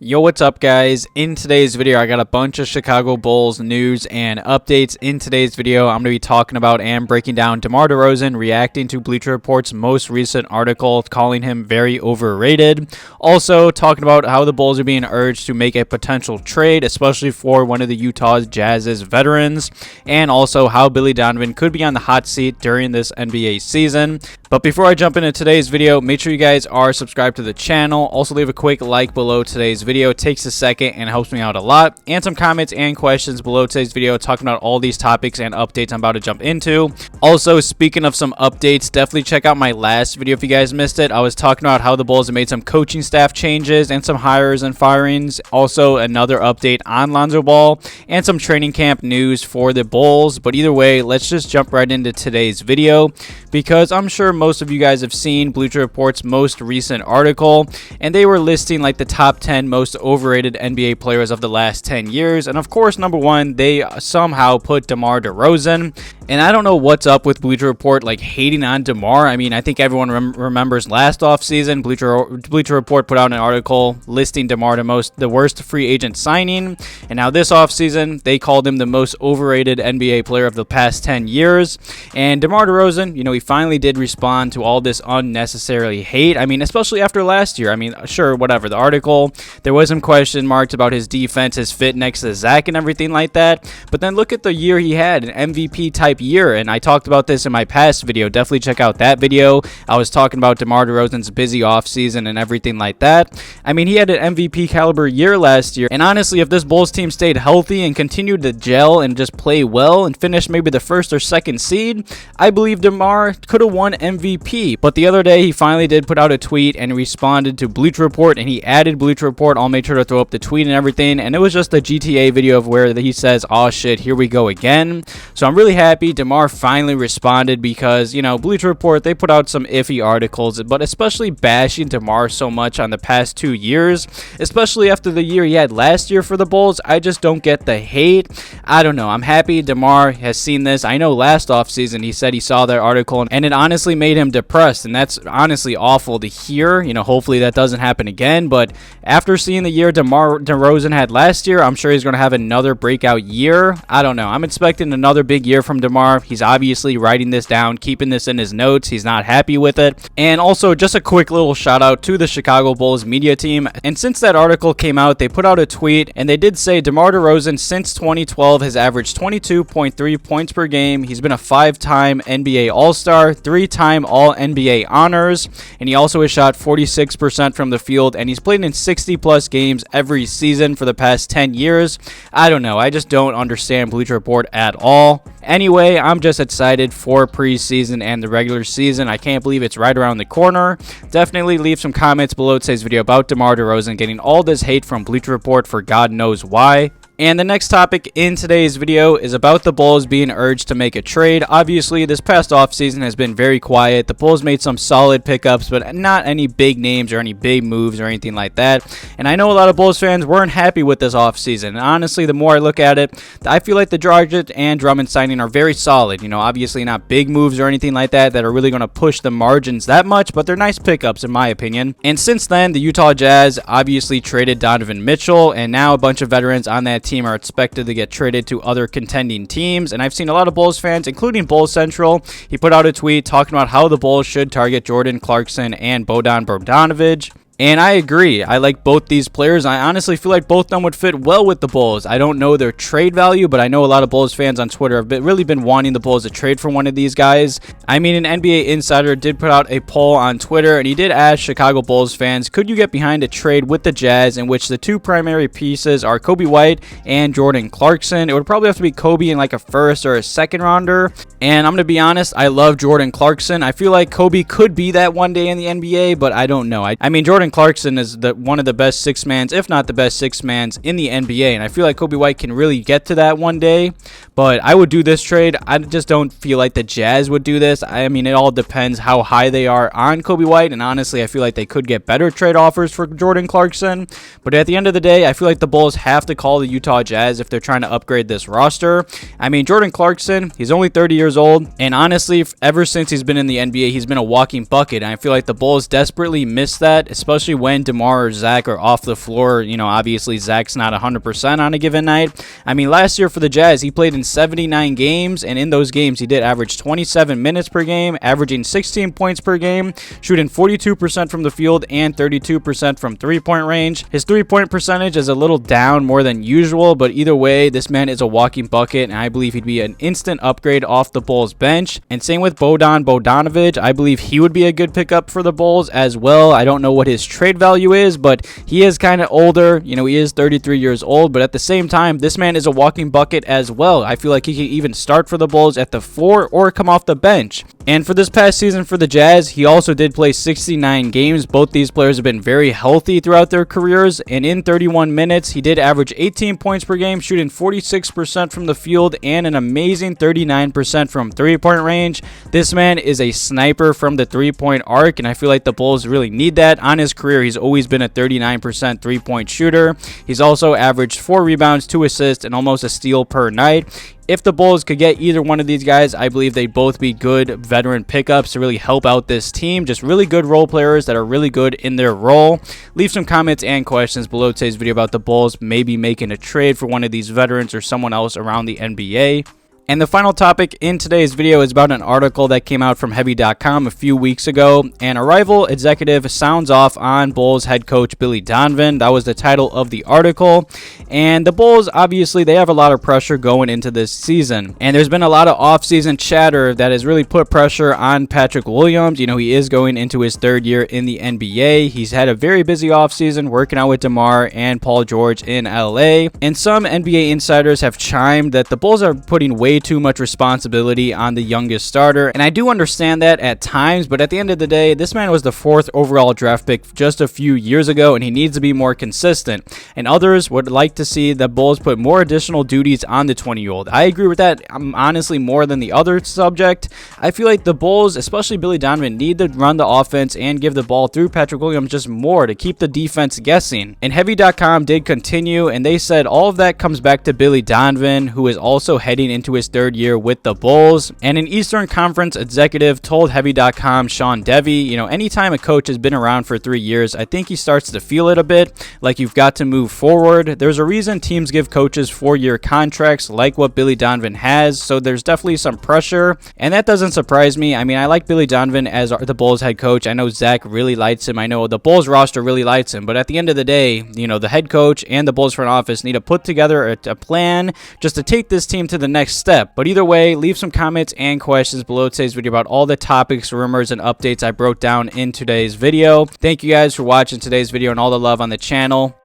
Yo, what's up, guys? In today's video, I got a bunch of Chicago Bulls news and updates. In today's video, I'm going to be talking about and breaking down DeMar DeRozan reacting to Bleacher Report's most recent article, calling him very overrated. Also, talking about how the Bulls are being urged to make a potential trade, especially for one of the Utah Jazz's veterans, and also how Billy Donovan could be on the hot seat during this NBA season. But before I jump into today's video, make sure you guys are subscribed to the channel. Also, leave a quick like below today's video. It takes a second and helps me out a lot. And some comments and questions below today's video talking about all these topics and updates I'm about to jump into. Also, speaking of some updates, definitely check out my last video if you guys missed it. I was talking about how the Bulls have made some coaching staff changes and some hires and firings. Also, another update on Lonzo Ball and some training camp news for the Bulls. But either way, let's just jump right into today's video, because I'm sure most of you guys have seen Bleacher Report's most recent article, and they were listing like the top 10 most overrated NBA players of the last 10 years. And of course, number one, they somehow put DeMar DeRozan. And I don't know what's up with Bleacher Report like hating on DeMar. I mean, I think everyone remembers last offseason, Bleacher Report put out an article listing DeMar the worst free agent signing. And now this offseason, they called him the most overrated NBA player of the past 10 years. And DeMar DeRozan, he finally did respond to all this unnecessary hate. I mean, especially after last year. I mean, sure, whatever. The article, there was some question marks about his defense, his fit next to Zach and everything like that. But then look at the year he had, an MVP type year. And I talked about this in my past video. Definitely check out that video. I was talking about DeMar DeRozan's busy offseason and everything like that. I mean, he had an MVP caliber year last year. And honestly, if this Bulls team stayed healthy and continued to gel and just play well and finish maybe the first or second seed, I believe DeMar could have won MVP. But the other day, he finally did put out a tweet and responded to Bleacher Report, and he added Bleacher Report. I'll make sure to throw up the tweet and everything. And it was just a GTA video of where he says, "Oh shit, here we go again." So I'm really happy DeMar finally responded, because, Bleacher Report, they put out some iffy articles, but especially bashing DeMar so much on the past 2 years, especially after the year he had last year for the Bulls. I just don't get the hate. I don't know. I'm happy DeMar has seen this. I know last offseason he said he saw that article, and it honestly made him depressed, and that's honestly awful to hear. Hopefully that doesn't happen again, but after seeing the year DeMar DeRozan had last year, I'm sure he's going to have another breakout year. I don't know. I'm expecting another big year from DeMar. He's obviously writing this down, keeping this in his notes. He's not happy with it. And also, just a quick little shout out to the Chicago Bulls media team. And since that article came out, they put out a tweet, and they did say DeMar DeRozan since 2012 has averaged 22.3 points per game. He's been a 5-time NBA All-Star, 3-time All-NBA honors, and he also has shot 46% from the field, and he's played in 60-plus games every season for the past 10 years. I don't know. I just don't understand Bleacher Report at all. Anyway, I'm just excited for preseason and the regular season. I can't believe it's right around the corner. Definitely leave some comments below today's video about DeMar DeRozan getting all this hate from Bleacher Report for God knows why. And the next topic in today's video is about the Bulls being urged to make a trade. Obviously, this past offseason has been very quiet. The Bulls made some solid pickups, but not any big names or any big moves or anything like that. And I know a lot of Bulls fans weren't happy with this offseason. And honestly, the more I look at it, I feel like the Dragic and Drummond signing are very solid. Obviously not big moves or anything like that are really going to push the margins that much, but they're nice pickups in my opinion. And since then, the Utah Jazz obviously traded Donovan Mitchell, and now a bunch of veterans on that team are expected to get traded to other contending teams. And I've seen a lot of Bulls fans, including Bulls Central, he put out a tweet talking about how the Bulls should target Jordan Clarkson and Bojan Bogdanovic. And I agree. I like both these players. I honestly feel like both of them would fit well with the Bulls. I don't know their trade value, but I know a lot of Bulls fans on Twitter have really been wanting the Bulls to trade for one of these guys. I mean, an NBA insider did put out a poll on Twitter, and he did ask Chicago Bulls fans, could you get behind a trade with the Jazz in which the two primary pieces are Coby White and Jordan Clarkson? It would probably have to be Coby in like a first or a second rounder. And I'm going to be honest, I love Jordan Clarkson. I feel like Coby could be that one day in the NBA, but I don't know. I mean, Jordan Clarkson is one of the best six-mans, if not the best six-mans in the NBA, and I feel like Coby White can really get to that one day, but I would do this trade. I just don't feel like the Jazz would do this. I mean, it all depends how high they are on Coby White, and honestly, I feel like they could get better trade offers for Jordan Clarkson, but at the end of the day, I feel like the Bulls have to call the Utah Jazz if they're trying to upgrade this roster. I mean, Jordan Clarkson, he's only 30 years old, and honestly, ever since he's been in the NBA, he's been a walking bucket, and I feel like the Bulls desperately miss that, especially especially when DeMar or Zach are off the floor. You know, obviously Zach's not 100% on a given night. I mean, last year for the Jazz, he played in 79 games, and in those games, he did average 27 minutes per game, averaging 16 points per game, shooting 42% from the field and 32% from three-point range. His three-point percentage is a little down more than usual, but either way, this man is a walking bucket, and I believe he'd be an instant upgrade off the Bulls bench. And same with Bogdanovic. I believe he would be a good pickup for the Bulls as well. I don't know what his trade value is, but he is kind of older. You know, he is 33 years old, but at the same time, this man is a walking bucket as well. I feel like he can even start for the Bulls at the 4 or come off the bench. And for this past season for the Jazz, he also did play 69 games. Both these players have been very healthy throughout their careers, and in 31 minutes, he did average 18 points per game, shooting 46% from the field and an amazing 39% from three-point range. This man is a sniper from the three-point arc, and I feel like the Bulls really need that. On his career, he's always been a 39% three-point shooter. He's also averaged 4 rebounds, 2 assists, and almost a steal per night. If the Bulls could get either one of these guys, I believe they'd both be good veteran pickups to really help out this team. Just really good role players that are really good in their role. Leave some comments and questions below today's video about the Bulls maybe making a trade for one of these veterans or someone else around the NBA. And the final topic in today's video is about an article that came out from Heavy.com a few weeks ago. And a rival executive sounds off on Bulls head coach Billy Donovan. That was the title of the article. And the Bulls, obviously, they have a lot of pressure going into this season. And there's been a lot of offseason chatter that has really put pressure on Patrick Williams. You know, he is going into his 3rd year in the NBA. He's had a very busy offseason working out with DeMar and Paul George in LA. And some NBA insiders have chimed that the Bulls are putting way too much responsibility on the youngest starter, and I do understand that at times, but at the end of the day, this man was the 4th overall draft pick just a few years ago, and he needs to be more consistent. And others would like to see the Bulls put more additional duties on the 20-year-old. I agree with that, honestly, more than the other subject. I feel like the Bulls, especially Billy Donovan, need to run the offense and give the ball through Patrick Williams just more to keep the defense guessing. And Heavy.com did continue, and they said all of that comes back to Billy Donovan, who is also heading into his 3rd year with the Bulls. And an Eastern Conference executive told Heavy.com, Sean Devey, you know, anytime a coach has been around for 3 years, I think he starts to feel it a bit, like you've got to move forward. There's a reason teams give coaches 4-year contracts like what Billy Donovan has, so there's definitely some pressure, and that doesn't surprise me. I mean, I like Billy Donovan as the Bulls head coach. I know Zach really likes him. I know the Bulls roster really likes him, but at the end of the day, you know, the head coach and the Bulls front office need to put together a plan just to take this team to the next step. But either way, leave some comments and questions below today's video about all the topics, rumors, and updates I broke down in today's video. Thank you guys for watching today's video and all the love on the channel.